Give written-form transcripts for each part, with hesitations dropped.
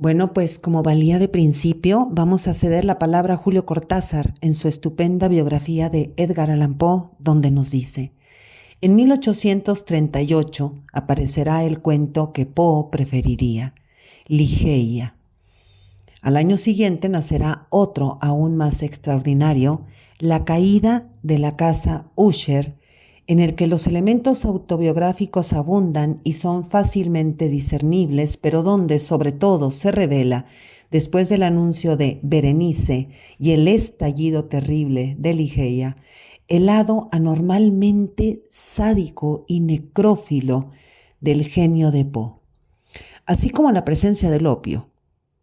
Bueno, pues como valía de principio, vamos a ceder la palabra a Julio Cortázar en su estupenda biografía de Edgar Allan Poe, donde nos dice: en 1838 aparecerá el cuento que Poe preferiría, Ligeia. Al año siguiente nacerá otro aún más extraordinario, La caída de la casa Usher, en el que los elementos autobiográficos abundan y son fácilmente discernibles, pero donde sobre todo se revela, después del anuncio de Berenice y el estallido terrible de Ligeia, el lado anormalmente sádico y necrófilo del genio de Poe, así como la presencia del opio.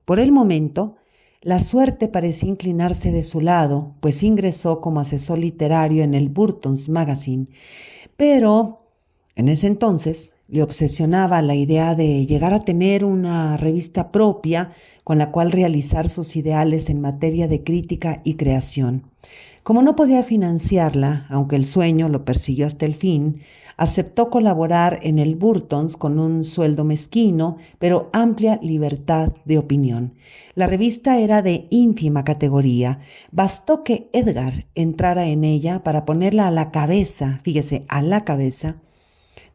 Por el momento, la suerte parecía inclinarse de su lado, pues ingresó como asesor literario en el Burton's Magazine, pero en ese entonces le obsesionaba la idea de llegar a tener una revista propia con la cual realizar sus ideales en materia de crítica y creación. Como no podía financiarla, aunque el sueño lo persiguió hasta el fin, aceptó colaborar en el Burton's con un sueldo mezquino, pero amplia libertad de opinión. La revista era de ínfima categoría. Bastó que Edgar entrara en ella para ponerla a la cabeza, fíjese, a la cabeza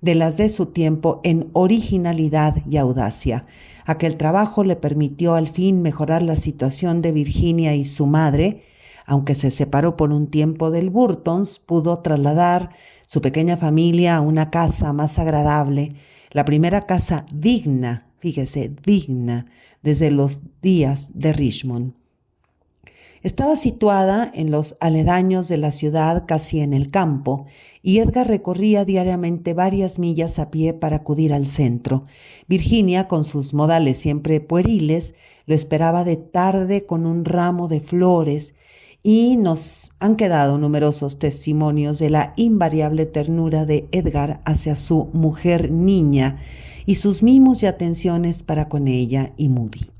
de las de su tiempo en originalidad y audacia. Aquel trabajo le permitió al fin mejorar la situación de Virginia y su madre. Aunque se separó por un tiempo del Burton's, pudo trasladar su pequeña familia a una casa más agradable, la primera casa digna, fíjese, digna, desde los días de Richmond. Estaba situada en los aledaños de la ciudad, casi en el campo, y Edgar recorría diariamente varias millas a pie para acudir al centro. Virginia, con sus modales siempre pueriles, lo esperaba de tarde con un ramo de flores, y nos han quedado numerosos testimonios de la invariable ternura de Edgar hacia su mujer niña y sus mimos y atenciones para con ella y Moody.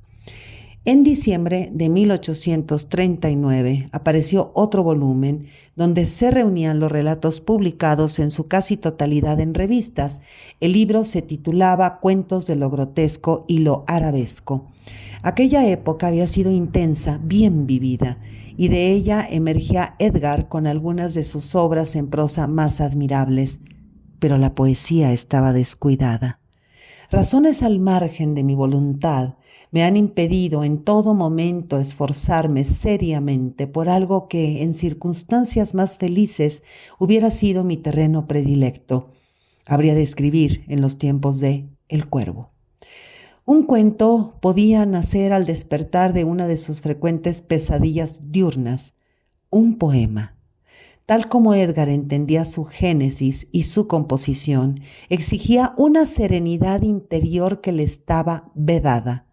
En diciembre de 1839 apareció otro volumen donde se reunían los relatos publicados en su casi totalidad en revistas. El libro se titulaba Cuentos de lo grotesco y lo arabesco. Aquella época había sido intensa, bien vivida, y de ella emergía Edgar con algunas de sus obras en prosa más admirables, pero la poesía estaba descuidada. Razones al margen de mi voluntad me han impedido en todo momento esforzarme seriamente por algo que en circunstancias más felices hubiera sido mi terreno predilecto. Habría de escribir en los tiempos de El Cuervo. Un cuento podía nacer al despertar de una de sus frecuentes pesadillas diurnas, un poema. Tal como Edgar entendía su génesis y su composición, exigía una serenidad interior que le estaba vedada.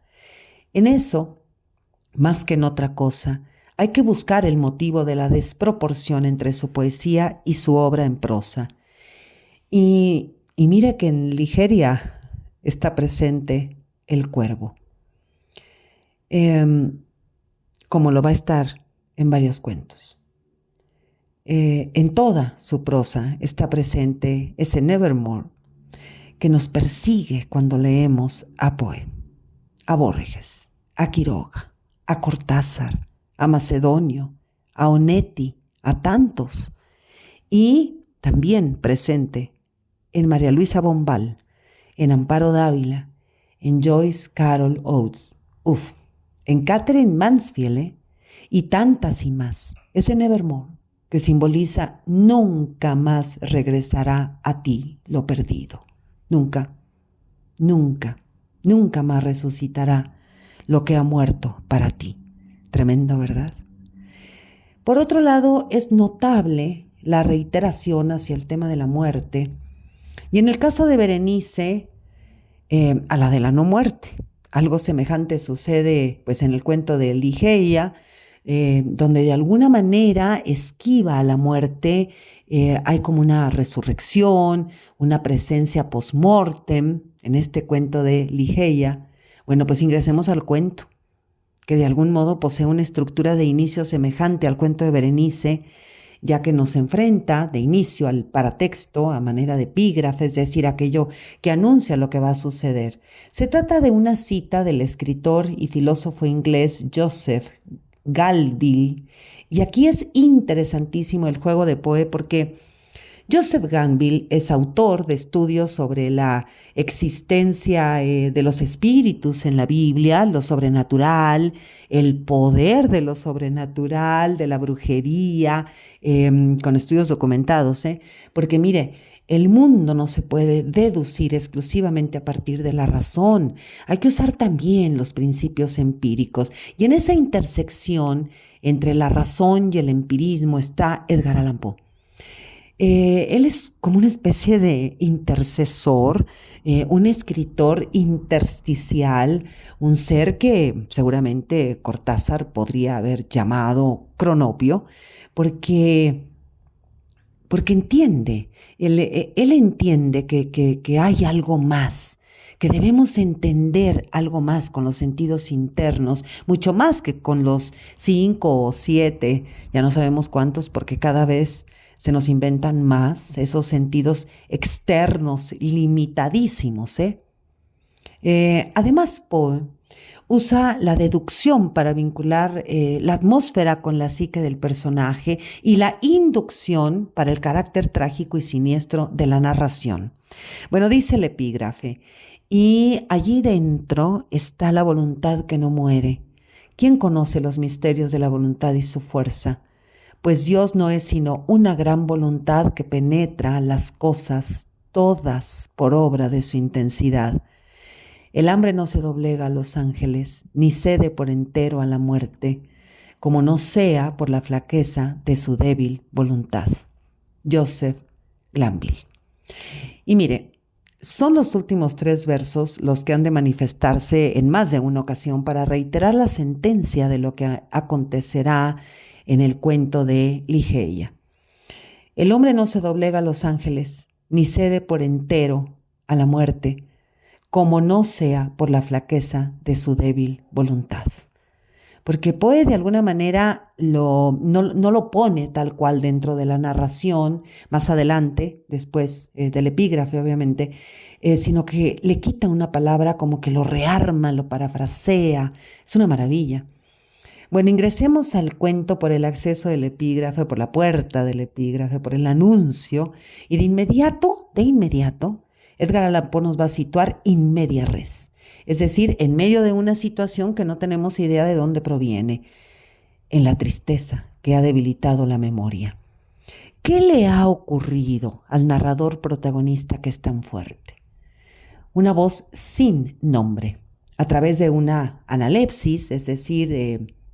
En eso, más que en otra cosa, hay que buscar el motivo de la desproporción entre su poesía y su obra en prosa. Y mire que en Ligeia está presente el cuervo, como lo va a estar en varios cuentos. En toda su prosa está presente ese Nevermore que nos persigue cuando leemos a Poe, a Borges, a Quiroga, a Cortázar, a Macedonio, a Onetti, a tantos, y también presente en María Luisa Bombal, en Amparo Dávila, en Joyce Carol Oates, en Catherine Mansfield, y tantas y más. Ese Nevermore que simboliza nunca más regresará a ti lo perdido. Nunca, nunca, nunca más resucitará lo que ha muerto para ti. Tremendo, ¿verdad? Por otro lado, es notable la reiteración hacia el tema de la muerte, y en el caso de Berenice, a la de la no muerte. Algo semejante sucede pues en el cuento de Ligeia, donde de alguna manera esquiva a la muerte. Hay como una resurrección, una presencia post-mortem en este cuento de Ligeia. Bueno, pues ingresemos al cuento, que de algún modo posee una estructura de inicio semejante al cuento de Berenice, ya que nos enfrenta de inicio al paratexto a manera de epígrafe, es decir, aquello que anuncia lo que va a suceder. Se trata de una cita del escritor y filósofo inglés Joseph Galville, y aquí es interesantísimo el juego de Poe porque Joseph Galville es autor de estudios sobre la existencia de los espíritus en la Biblia, lo sobrenatural, el poder de lo sobrenatural, de la brujería, con estudios documentados, porque mire, el mundo no se puede deducir exclusivamente a partir de la razón. Hay que usar también los principios empíricos. Y en esa intersección entre la razón y el empirismo está Edgar Allan Poe. Él es como una especie de intercesor, un escritor intersticial, un ser que seguramente Cortázar podría haber llamado Cronopio, porque entiende, él entiende que hay algo más, que debemos entender algo más con los sentidos internos, mucho más que con los 5 o 7, ya no sabemos cuántos, porque cada vez se nos inventan más esos sentidos externos limitadísimos. Además, Poe usa la deducción para vincular la atmósfera con la psique del personaje y la inducción para el carácter trágico y siniestro de la narración. Bueno, dice el epígrafe, y allí dentro está la voluntad que no muere. ¿Quién conoce los misterios de la voluntad y su fuerza? Pues Dios no es sino una gran voluntad que penetra las cosas todas por obra de su intensidad. El hambre no se doblega a los ángeles, ni cede por entero a la muerte, como no sea por la flaqueza de su débil voluntad. Joseph Galville. Y mire, son los últimos 3 versos los que han de manifestarse en más de una ocasión para reiterar la sentencia de lo que acontecerá en el cuento de Ligeia. El hombre no se doblega a los ángeles, ni cede por entero a la muerte, como no sea por la flaqueza de su débil voluntad. Porque Poe de alguna manera no lo pone tal cual dentro de la narración, más adelante, después del epígrafe obviamente, sino que le quita una palabra, como que lo rearma, lo parafrasea. Es una maravilla. Bueno, ingresemos al cuento por el acceso del epígrafe, por la puerta del epígrafe, por el anuncio, y de inmediato, Edgar Allan Poe nos va a situar in media res, es decir, en medio de una situación que no tenemos idea de dónde proviene, en la tristeza que ha debilitado la memoria. ¿Qué le ha ocurrido al narrador protagonista que es tan fuerte? Una voz sin nombre, a través de una analepsis, es decir,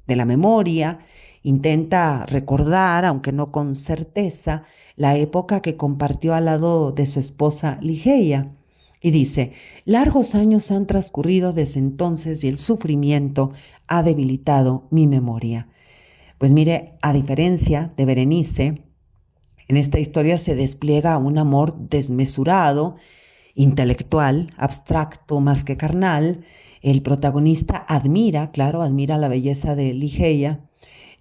de la memoria, intenta recordar, aunque no con certeza, la época que compartió al lado de su esposa Ligeia. Y dice, largos años han transcurrido desde entonces y el sufrimiento ha debilitado mi memoria. Pues mire, a diferencia de Berenice, en esta historia se despliega un amor desmesurado, intelectual, abstracto más que carnal. El protagonista admira la belleza de Ligeia,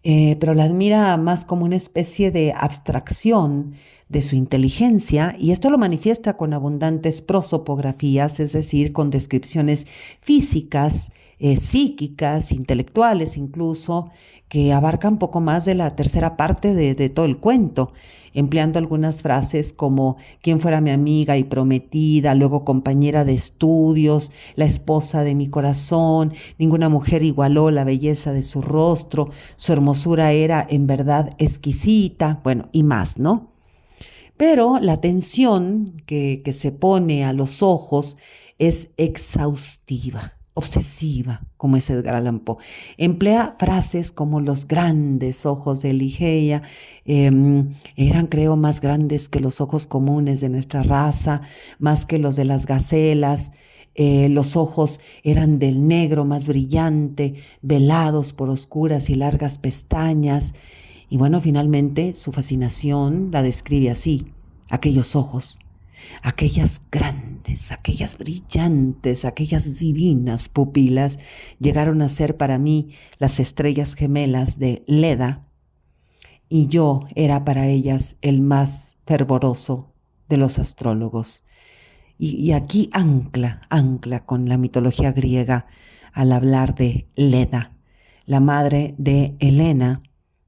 pero la admira más como una especie de abstracción de su inteligencia, y esto lo manifiesta con abundantes prosopografías, es decir, con descripciones físicas, psíquicas, intelectuales incluso, que abarcan poco más de la tercera parte de todo el cuento, empleando algunas frases como quien fuera mi amiga y prometida, luego compañera de estudios, la esposa de mi corazón, ninguna mujer igualó la belleza de su rostro, su hermosura era en verdad exquisita, bueno, y más, ¿no? Pero la atención que se pone a los ojos es exhaustiva, obsesiva, como es Edgar Allan Poe. Emplea frases como los grandes ojos de Ligeia, eran, creo, más grandes que los ojos comunes de nuestra raza, más que los de las gacelas. Los ojos eran del negro más brillante, velados por oscuras y largas pestañas. Y bueno, finalmente su fascinación la describe así: aquellos ojos, aquellas grandes, aquellas brillantes, aquellas divinas pupilas llegaron a ser para mí las estrellas gemelas de Leda. y yo era para ellas el más fervoroso de los astrólogos. Y aquí ancla con la mitología griega al hablar de Leda, la madre de Helena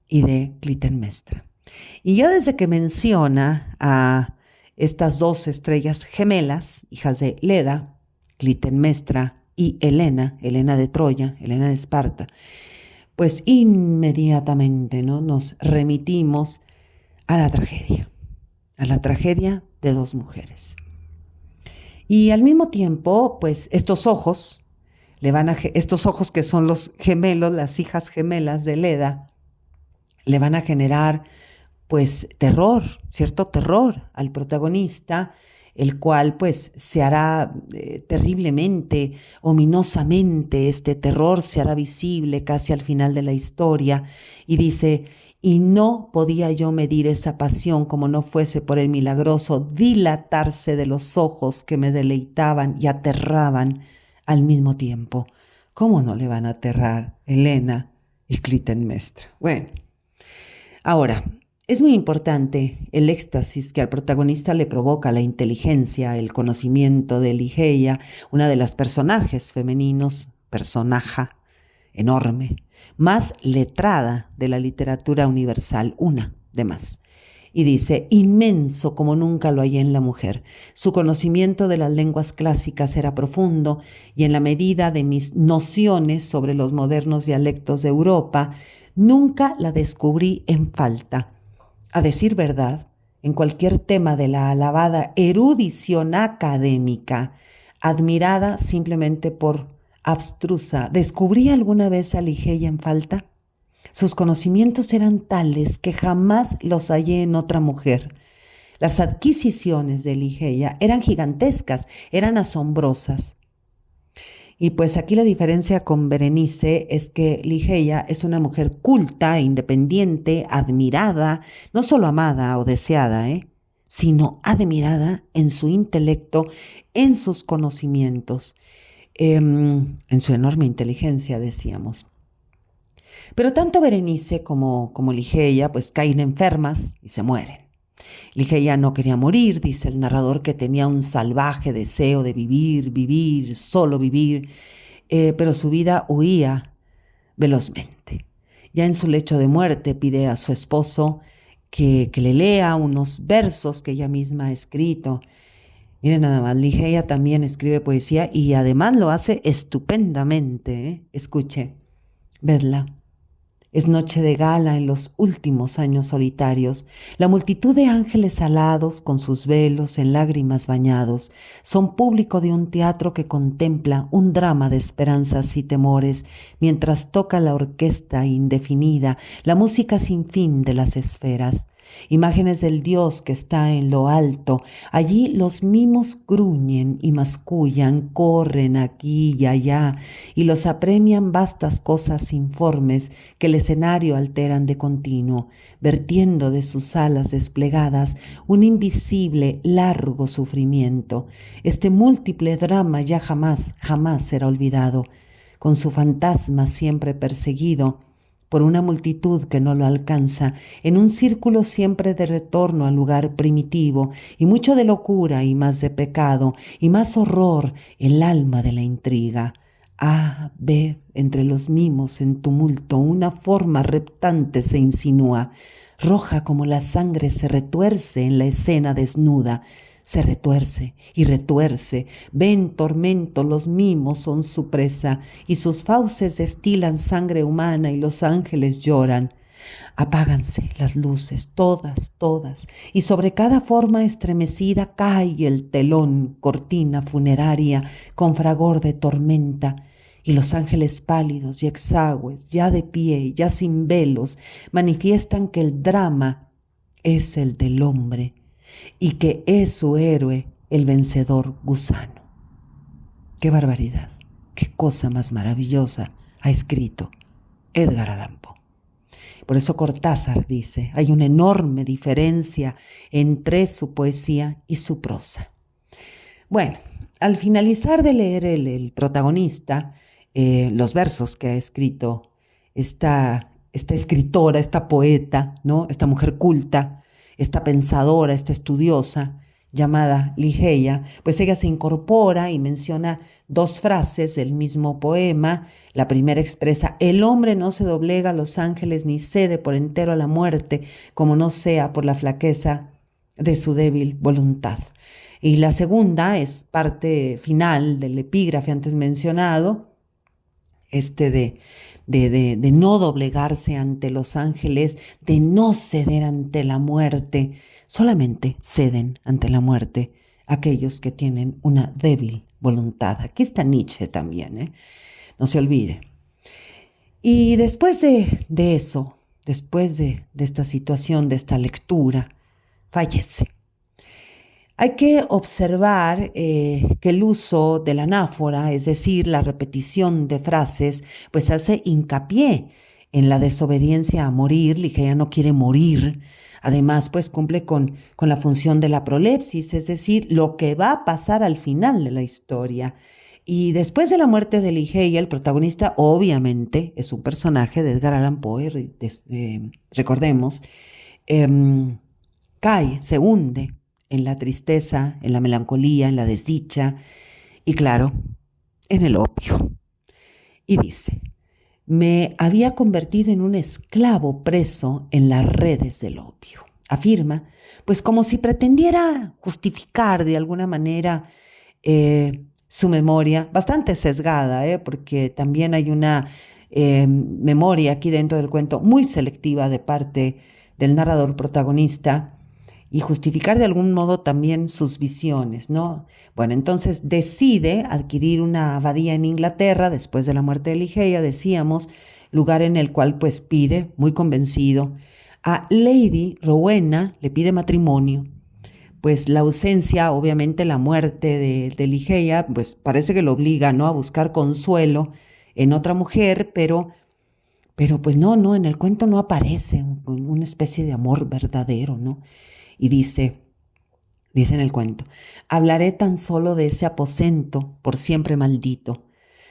y de Clitemnestra. Y ya desde que menciona a estas dos estrellas gemelas, hijas de Leda, Clitemnestra y Helena, Helena de Troya, Helena de Esparta, pues inmediatamente, ¿no?, nos remitimos a la tragedia de dos mujeres. Y al mismo tiempo, pues estos ojos que son los gemelos, las hijas gemelas de Leda, le van a generar pues terror, cierto terror al protagonista, el cual pues se hará terriblemente, ominosamente, este terror se hará visible casi al final de la historia, y dice: y no podía yo medir esa pasión como no fuese por el milagroso dilatarse de los ojos que me deleitaban y aterraban al mismo tiempo. ¿Cómo no le van a aterrar Helena y Clitemnestra? Bueno, ahora, es muy importante el éxtasis que al protagonista le provoca la inteligencia, el conocimiento de Ligeia, una de las personajes femeninos, personaja enorme, más letrada de la literatura universal, una de más. Y dice: inmenso como nunca lo hallé en la mujer. Su conocimiento de las lenguas clásicas era profundo, y en la medida de mis nociones sobre los modernos dialectos de Europa, nunca la descubrí en falta. A decir verdad, en cualquier tema de la alabada erudición académica, admirada simplemente por abstrusa, ¿descubrí alguna vez a Ligeia en falta? Sus conocimientos eran tales que jamás los hallé en otra mujer. Las adquisiciones de Ligeia eran gigantescas, eran asombrosas. Y pues aquí la diferencia con Berenice es que Ligeia es una mujer culta, independiente, admirada, no solo amada o deseada, sino admirada en su intelecto, en sus conocimientos, en su enorme inteligencia, decíamos. Pero tanto Berenice como Ligeia pues caen enfermas y se mueren. Ligeia no quería morir, dice el narrador, que tenía un salvaje deseo de vivir, solo vivir, pero su vida huía velozmente. Ya en su lecho de muerte pide a su esposo que le lea unos versos que ella misma ha escrito. Miren nada más, Ligeia también escribe poesía y además lo hace estupendamente. Escuche, vedla. Es noche de gala en los últimos años solitarios. La multitud de ángeles alados, con sus velos en lágrimas bañados, son público de un teatro que contempla un drama de esperanzas y temores, mientras toca la orquesta indefinida, la música sin fin de las esferas. Imágenes del Dios que está en lo alto. Allí los mimos gruñen y mascullan, corren aquí y allá, y los apremian vastas cosas informes que el escenario alteran de continuo, vertiendo de sus alas desplegadas un invisible, largo sufrimiento. Este múltiple drama ya jamás será olvidado. Con su fantasma siempre perseguido por una multitud que no lo alcanza, en un círculo siempre de retorno al lugar primitivo, y mucho de locura y más de pecado, y más horror, el alma de la intriga. Ah, ved, entre los mimos en tumulto, una forma reptante se insinúa, roja como la sangre se retuerce en la escena desnuda, se retuerce y retuerce, ve en tormento, los mimos son su presa, y sus fauces destilan sangre humana y los ángeles lloran. Apáganse las luces, todas, y sobre cada forma estremecida cae el telón, cortina funeraria, con fragor de tormenta, y los ángeles pálidos y exagües, ya de pie, ya sin velos, manifiestan que el drama es el del hombre, y que es su héroe el vencedor gusano. ¡Qué barbaridad! ¡Qué cosa más maravillosa ha escrito Edgar Allan Poe! Por eso Cortázar dice, hay una enorme diferencia entre su poesía y su prosa. Bueno, al finalizar de leer el protagonista, los versos que ha escrito esta esta escritora, esta poeta, ¿no? Esta mujer culta, esta pensadora, esta estudiosa, llamada Ligeia, pues ella se incorpora y menciona dos frases del mismo poema. La primera expresa: el hombre no se doblega a los ángeles ni cede por entero a la muerte, como no sea por la flaqueza de su débil voluntad. Y la segunda es parte final del epígrafe antes mencionado, de no doblegarse ante los ángeles, de no ceder ante la muerte. Solamente ceden ante la muerte aquellos que tienen una débil voluntad. Aquí está Nietzsche también, no se olvide. Y después de eso, después de esta situación, de esta lectura, fallece. Hay que observar que el uso de la anáfora, es decir, la repetición de frases, pues hace hincapié en la desobediencia a morir. Ligeia no quiere morir. Además, pues cumple con la función de la prolepsis, es decir, lo que va a pasar al final de la historia. Y después de la muerte de Ligeia, el protagonista obviamente es un personaje de Edgar Allan Poe, recordemos, cae, se hunde en la tristeza, en la melancolía, en la desdicha y claro, en el opio. Y dice: me había convertido en un esclavo preso en las redes del opio. Afirma, pues como si pretendiera justificar de alguna manera su memoria, bastante sesgada, porque también hay una memoria aquí dentro del cuento muy selectiva de parte del narrador protagonista, y justificar de algún modo también sus visiones, ¿no? Bueno, entonces decide adquirir una abadía en Inglaterra después de la muerte de Ligeia, decíamos, lugar en el cual pues pide, muy convencido, a Lady Rowena, le pide matrimonio. Pues la ausencia, obviamente la muerte de Ligeia, pues parece que lo obliga, ¿no?, a buscar consuelo en otra mujer, pero pues no, en el cuento no aparece una especie de amor verdadero, ¿no? Y dice en el cuento: hablaré tan solo de ese aposento por siempre maldito,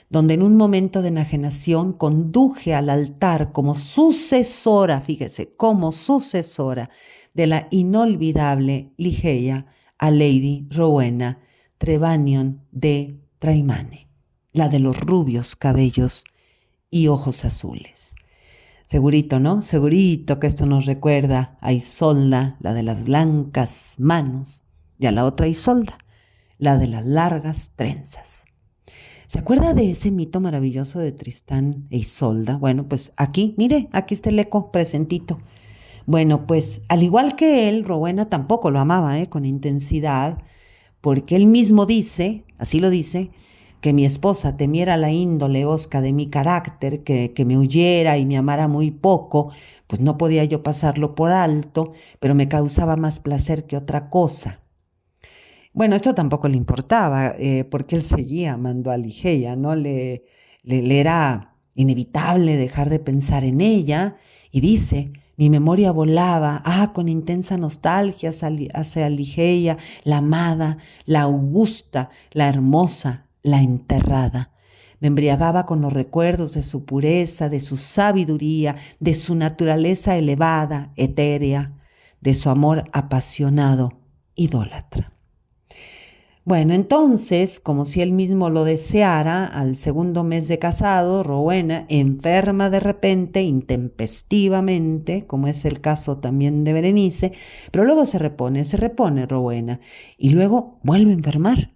donde en un momento de enajenación conduje al altar como sucesora, fíjese, como sucesora de la inolvidable Ligeia, a Lady Rowena Trevanion de Traimane, la de los rubios cabellos y ojos azules. Segurito, ¿no? Segurito que esto nos recuerda a Isolda, la de las blancas manos, y a la otra Isolda, la de las largas trenzas. ¿Se acuerda de ese mito maravilloso de Tristán e Isolda? Bueno, pues aquí, mire, aquí está el eco presentito. Bueno, pues al igual que él, Rowena tampoco lo amaba, con intensidad, porque él mismo dice, así lo dice, que mi esposa temiera la índole hosca de mi carácter, que me huyera y me amara muy poco, pues no podía yo pasarlo por alto, pero me causaba más placer que otra cosa. Bueno, esto tampoco le importaba, porque él seguía amando a Ligeia, ¿no? Le era inevitable dejar de pensar en ella, y dice: mi memoria volaba, con intensa nostalgia hacia Ligeia, la amada, la augusta, la hermosa, la enterrada. Me embriagaba con los recuerdos de su pureza, de su sabiduría, de su naturaleza elevada, etérea, de su amor apasionado, idólatra. Bueno, entonces, como si él mismo lo deseara, al segundo mes de casado, Rowena enferma de repente, intempestivamente, como es el caso también de Berenice, pero luego se repone Rowena, y luego vuelve a enfermar.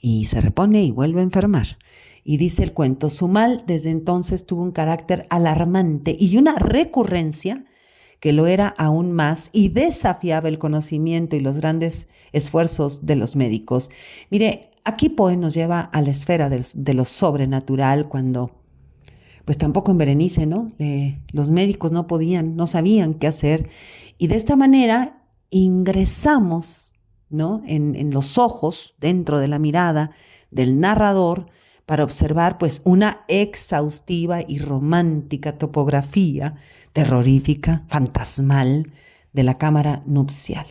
Y se repone y vuelve a enfermar. Y dice el cuento: su mal desde entonces tuvo un carácter alarmante y una recurrencia que lo era aún más y desafiaba el conocimiento y los grandes esfuerzos de los médicos. Mire, aquí Poe nos lleva a la esfera de lo sobrenatural, cuando, pues tampoco en Berenice, ¿no? Los médicos no sabían qué hacer, y de esta manera ingresamos, ¿no?, en los ojos, dentro de la mirada del narrador, para observar pues una exhaustiva y romántica topografía terrorífica, fantasmal, de la cámara nupcial.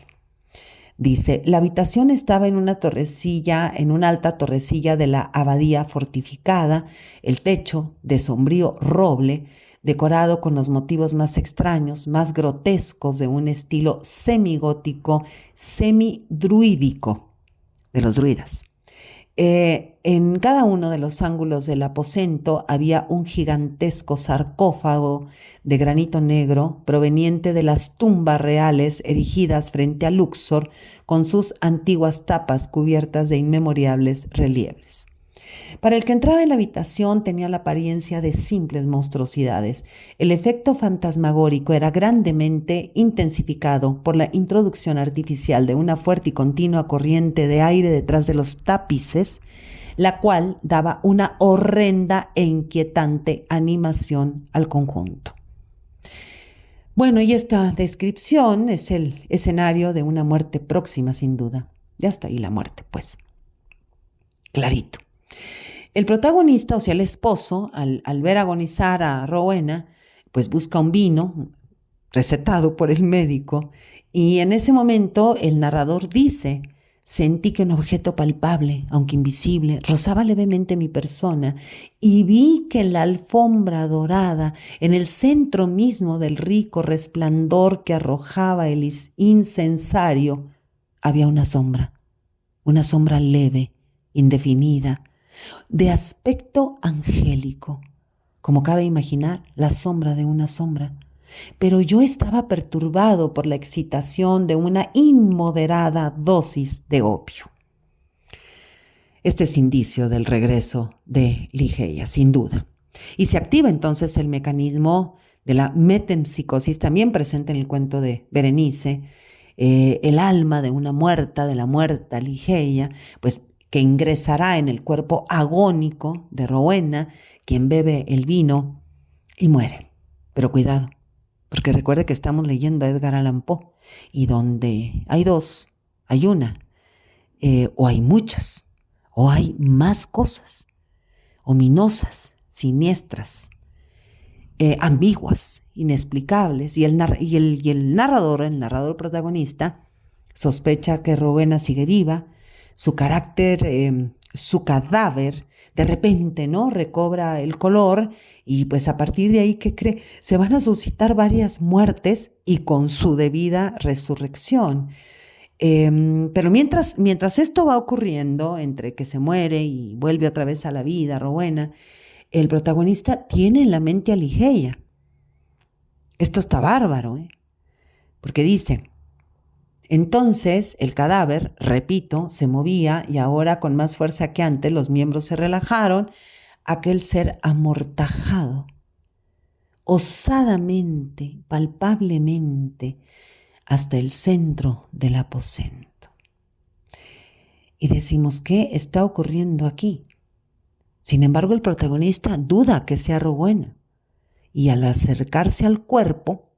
Dice, la habitación estaba en una torrecilla, en una alta torrecilla de la abadía fortificada, el techo de sombrío roble, decorado con los motivos más extraños, más grotescos de un estilo semigótico, semidruídico, de los druidas. En cada uno de los ángulos del aposento había un gigantesco sarcófago de granito negro proveniente de las tumbas reales erigidas frente a Luxor con sus antiguas tapas cubiertas de inmemorables relieves. Para el que entraba en la habitación tenía la apariencia de simples monstruosidades. El efecto fantasmagórico era grandemente intensificado por la introducción artificial de una fuerte y continua corriente de aire detrás de los tapices, la cual daba una horrenda e inquietante animación al conjunto. Bueno, y esta descripción es el escenario de una muerte próxima, sin duda. Ya está ahí la muerte, pues. Clarito. El protagonista, o sea, el esposo, al ver agonizar a Rowena, pues busca un vino recetado por el médico, y en ese momento el narrador dice: sentí que un objeto palpable, aunque invisible, rozaba levemente mi persona, y vi que en la alfombra dorada, en el centro mismo del rico resplandor que arrojaba el incensario, había una sombra leve, indefinida, de aspecto angélico, como cabe imaginar la sombra de una sombra. Pero yo estaba perturbado por la excitación de una inmoderada dosis de opio. Este es indicio del regreso de Ligeia, sin duda. Y se activa entonces el mecanismo de la metempsicosis, también presente en el cuento de Berenice, el alma de una muerta, de la muerta Ligeia, pues que ingresará en el cuerpo agónico de Rowena, quien bebe el vino y muere. Pero cuidado, porque recuerde que estamos leyendo a Edgar Allan Poe, y donde hay dos, hay una, o hay muchas, o hay más cosas, ominosas, siniestras, ambiguas, inexplicables, y el narrador protagonista, sospecha que Rowena sigue viva. Su carácter, su cadáver, de repente, ¿no?, recobra el color, y pues a partir de ahí, ¿qué cree? Se van a suscitar varias muertes y con su debida resurrección. Pero mientras esto va ocurriendo, entre que se muere y vuelve otra vez a la vida, Rowena, el protagonista tiene en la mente a Ligeia. Esto está bárbaro, porque dice: entonces el cadáver, repito, se movía, y ahora con más fuerza que antes los miembros se relajaron. Aquel ser amortajado, osadamente, palpablemente, hasta el centro del aposento. Y decimos, ¿qué está ocurriendo aquí? Sin embargo, el protagonista duda que sea Rowena, y al acercarse al cuerpo,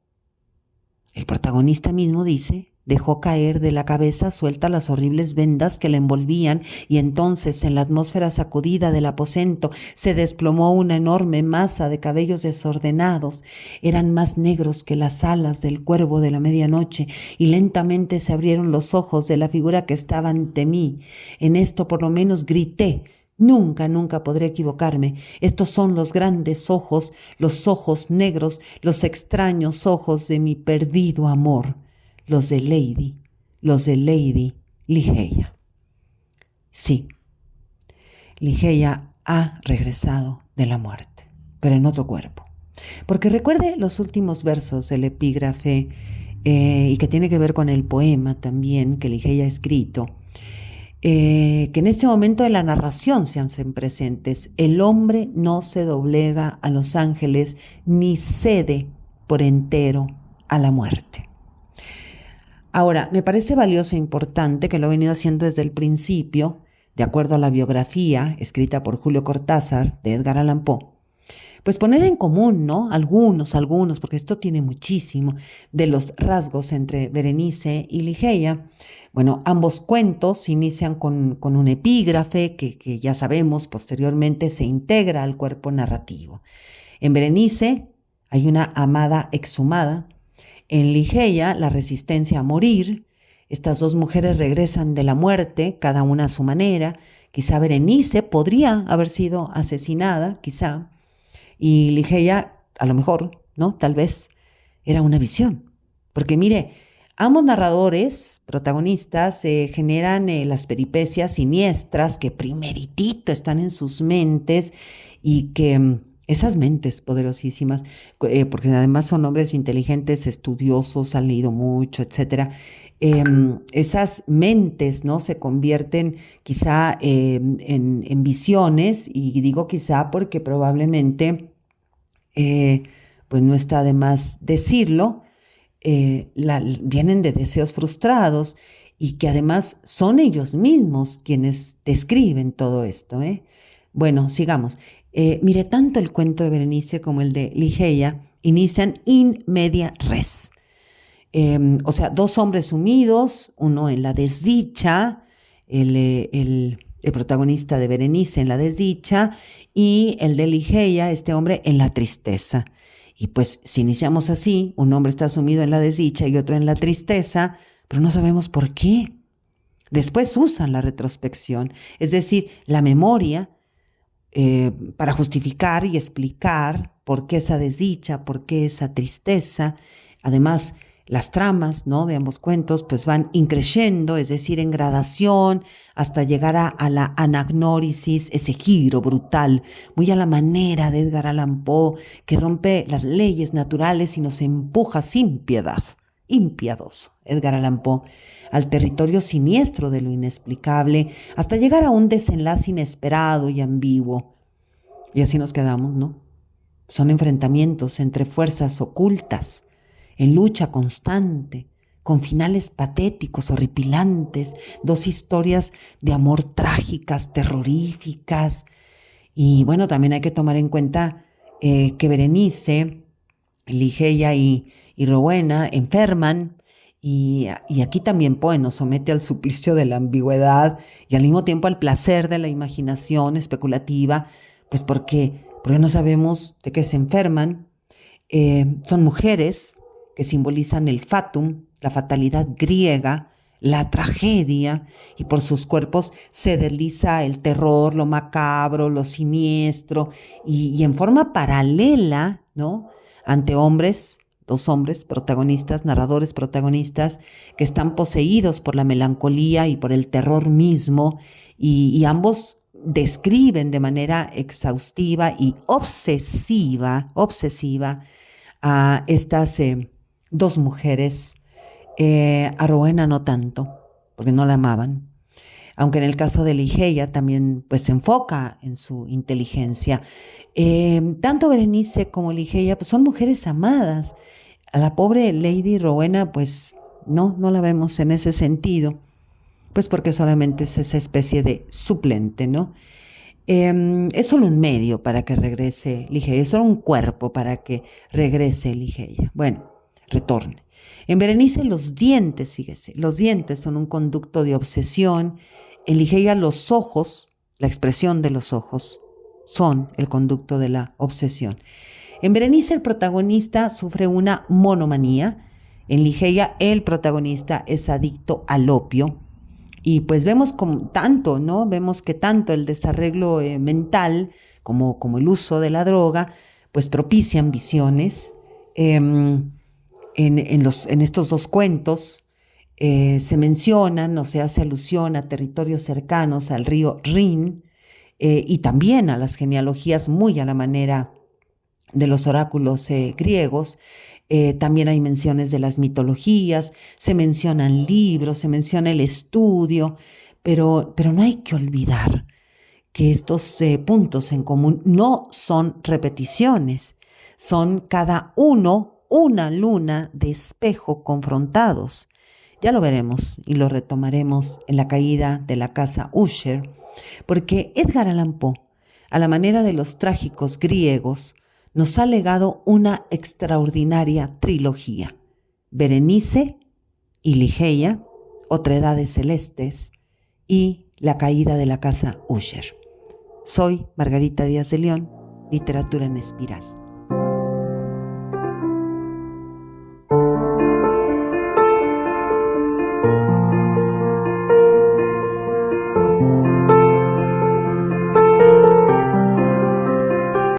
el protagonista mismo dice: dejó caer de la cabeza suelta las horribles vendas que la envolvían, y entonces en la atmósfera sacudida del aposento se desplomó una enorme masa de cabellos desordenados. Eran más negros que las alas del cuervo de la medianoche, y lentamente se abrieron los ojos de la figura que estaba ante mí. En esto por lo menos grité: nunca podré equivocarme. Estos son los grandes ojos, los ojos negros, los extraños ojos de mi perdido amor. Los de Lady Ligeia. Sí, Ligeia ha regresado de la muerte, pero en otro cuerpo. Porque recuerde los últimos versos del epígrafe, y que tiene que ver con el poema también que Ligeia ha escrito, que en este momento de la narración se hacen presentes. El hombre no se doblega a los ángeles ni cede por entero a la muerte. Ahora, me parece valioso e importante, que lo he venido haciendo desde el principio, de acuerdo a la biografía escrita por Julio Cortázar de Edgar Allan Poe, pues poner en común, ¿no?, algunos, porque esto tiene muchísimo, de los rasgos entre Berenice y Ligeia. Bueno, ambos cuentos inician con un epígrafe que ya sabemos posteriormente se integra al cuerpo narrativo. En Berenice hay una amada exhumada. En Ligeia, la resistencia a morir. Estas dos mujeres regresan de la muerte, cada una a su manera. Quizá Berenice podría haber sido asesinada, quizá, y Ligeia, a lo mejor, ¿no? Tal vez era una visión. Porque mire, ambos narradores, protagonistas, generan las peripecias siniestras que primeritito están en sus mentes y que esas mentes poderosísimas, porque además son hombres inteligentes, estudiosos, han leído mucho, etcétera. Esas mentes, ¿no? Se convierten quizá en visiones, y digo quizá porque probablemente, pues no está de más decirlo, vienen de deseos frustrados y que además son ellos mismos quienes describen todo esto. Bueno, sigamos. Mire, tanto el cuento de Berenice como el de Ligeia inician in media res. O sea, dos hombres sumidos, uno en la desdicha, el protagonista de Berenice en la desdicha, y el de Ligeia, este hombre, en la tristeza. Y pues si iniciamos así, un hombre está sumido en la desdicha y otro en la tristeza, pero no sabemos por qué. Después usan la retrospección, es decir, la memoria, para justificar y explicar por qué esa desdicha, por qué esa tristeza. Además, las tramas, ¿no?, de ambos cuentos pues van increciendo, es decir, en gradación, hasta llegar a la anagnórisis, ese giro brutal, muy a la manera de Edgar Allan Poe, que rompe las leyes naturales y nos empuja sin piedad, impiedoso, Edgar Allan Poe, al territorio siniestro de lo inexplicable, hasta llegar a un desenlace inesperado y ambiguo. Y así nos quedamos, ¿no? Son enfrentamientos entre fuerzas ocultas, en lucha constante, con finales patéticos, horripilantes, dos historias de amor trágicas, terroríficas. Y bueno, también hay que tomar en cuenta que Berenice, Ligeia y Rowena enferman, y aquí también Poe nos somete al suplicio de la ambigüedad y al mismo tiempo al placer de la imaginación especulativa, pues porque no sabemos de qué se enferman. Son mujeres que simbolizan el fatum, la fatalidad griega, la tragedia, y por sus cuerpos se desliza el terror, lo macabro, lo siniestro, y en forma paralela, ¿no?, ante hombres, dos hombres protagonistas, narradores protagonistas, que están poseídos por la melancolía y por el terror mismo, y ambos describen de manera exhaustiva y obsesiva a estas dos mujeres. A Rowena no tanto, porque no la amaban, aunque en el caso de Ligeia también pues se enfoca en su inteligencia. Tanto Berenice como Ligeia pues son mujeres amadas. A la pobre Lady Rowena pues no la vemos en ese sentido, pues porque solamente es esa especie de suplente, ¿no? Es solo un medio para que regrese Ligeia, es solo un cuerpo para que regrese Ligeia. Bueno, retorne. En Berenice los dientes, fíjese, los dientes son un conducto de obsesión. En Ligeia los ojos, la expresión de los ojos, son el conducto de la obsesión. En Berenice el protagonista sufre una monomanía. En Ligeia el protagonista es adicto al opio. Y pues vemos Vemos que tanto el desarreglo mental como el uso de la droga pues propician visiones. En estos dos cuentos se mencionan o se hace alusión a territorios cercanos al río Rin, y también a las genealogías muy a la manera de los oráculos griegos. También hay menciones de las mitologías, se mencionan libros, se menciona el estudio, pero no hay que olvidar que estos puntos en común no son repeticiones, son cada uno una luna de espejo confrontados. Ya lo veremos y lo retomaremos en La caída de la casa Usher, porque Edgar Allan Poe, a la manera de los trágicos griegos, nos ha legado una extraordinaria trilogía: Berenice y Ligeia, Otredades celestes y La caída de la casa Usher. Soy Margarita Díaz de León, Literatura en Espiral.